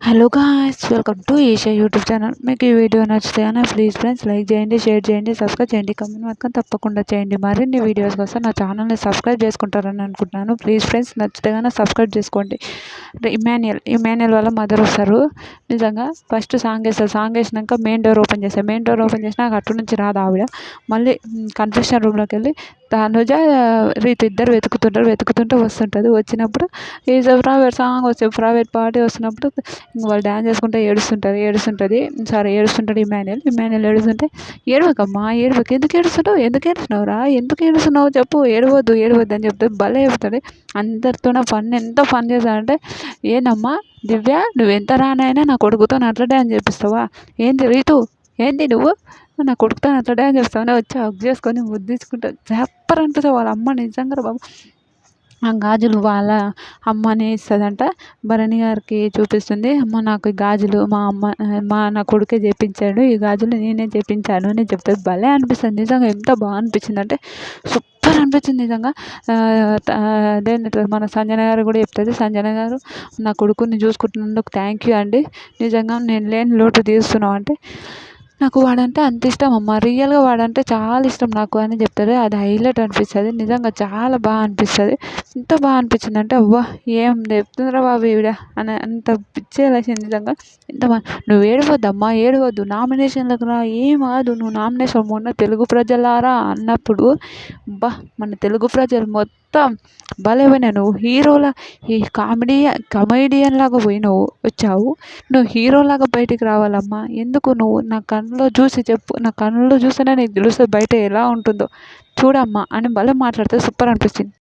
Hello guys, welcome to Esha YouTube channel. మీకు ఈ video నచ్చితే ప్లీజ్ ఫ్రెండ్స్ లైక్ చేయండి, షేర్ చేయండి, సబ్స్క్రైబ్ చేయండి, కమెంట్ మాత్రం తప్పకుండా చేయండి. మరిన్ని వీడియోస్ కోసం నా ఛానల్ని సబ్స్క్రైబ్ చేసుకుంటారని అనుకుంటున్నాను. ప్లీజ్ ఫ్రెండ్స్ నచ్చితే సబ్స్క్రైబ్ చేసుకోండి. ఇమాన్యుయల్ వాళ్ళ మదర్ వస్తారు. నిజంగా ఫస్ట్ సాంగ్ వేస్తారు. సాంగ్ వేసినాక మెయిన్ డోర్ ఓపెన్ చేసి నాకు అటు నుంచి రాదు ఆవిడ. మళ్ళీ కన్ఫెషన్ రూమ్లోకి వెళ్ళి తనుజ ఇద్దరు వెతుకుతుంటే వస్తుంటుంది. వచ్చినప్పుడు ఈజ్ ప్రైవేట్ సాంగ్ వచ్చే ప్రైవేట్ పార్టీ వస్తున్నప్పుడు వాళ్ళు డ్యాన్స్ చేసుకుంటే ఏడుస్తుంటాడు ఇమాన్యుయల్ ఏడుస్తుంటే, ఏడవకమ్మా ఏడవకు, ఎందుకు ఏడుస్తున్నావురా, ఎందుకు ఏడుస్తున్నావు చెప్పు, ఏడవద్దు అని చెప్తే భలే చెప్తాడు. అందరితోనే ఎంత ఫన్ చేశాడంటే, ఏందమ్మా దివ్య, నువ్వు ఎంత రానైనా నా కొడుకుతో అట్లా డ్యాన్స్ చేపిస్తావా, ఏంది రీతు, ఏంది నువ్వు నా కొడుకుతో అట్లా డ్యాన్స్ చేస్తావని వచ్చి హగ్ చేసుకొని ముద్దించుకుంటావు. సూపర్ అనిపిస్తుంది. వాళ్ళ అమ్మ నిజంగా బాబు ఆ గాజులు వాళ్ళ అమ్మనే ఇస్తుందంట. భరణి గారికి చూపిస్తుంది. అమ్మ నాకు ఈ గాజులు నా కొడుకే చేపించాడు, ఈ గాజులు నేనే చేపించాను అని చెప్తుంది. భలే అనిపిస్తుంది. నిజంగా ఎంత బాగా అనిపించింది అంటే సూపర్ అనిపించింది నిజంగా. అదేంటంటే మన సంజన గారు కూడా చెప్తుంది. సంజన గారు, నా కొడుకుని చూసుకుంటున్నందుకు థ్యాంక్ యూ అండి, నిజంగా నేను లేని లోటు తీరుస్తున్నావు అంటే, నాకు వాడంటే అంత ఇష్టం అమ్మ, రియల్గా వాడంటే చాలా ఇష్టం నాకు అని చెప్తారు. అది హైలైట్ అనిపిస్తుంది. నిజంగా చాలా బాగా అనిపిస్తుంది. ఎంత బాగా అనిపించింది అంటే, అవ్వ ఏం చెప్తుందిరా బాబు ఈవిడ అని అంత పిచ్చేలేసింది నిజంగా. ఎంత బాగా, నువ్వు ఏడవద్దమ్మా, ఏడవద్దు, నామినేషన్లకు రా, ఏం కాదు, నువ్వు నామినేషన్ మొన్న తెలుగు ప్రజలారా అన్నప్పుడు మన తెలుగు ప్రజలు మొత్తం భలే పోయినా. నువ్వు హీరోలా ఈ కమెడియన్ లాగా వచ్చావు, నువ్వు హీరోలాగా బయటికి రావాలమ్మా. ఎందుకు నువ్వు నా కళ్ళలో చూసి చెప్పు, నా కళ్ళలో చూస్తేనే నీకు తెలుస్తుంది బయట ఎలా ఉంటుందో చూడమ్మా అని భలే మాట్లాడితే సూపర్ అనిపించింది.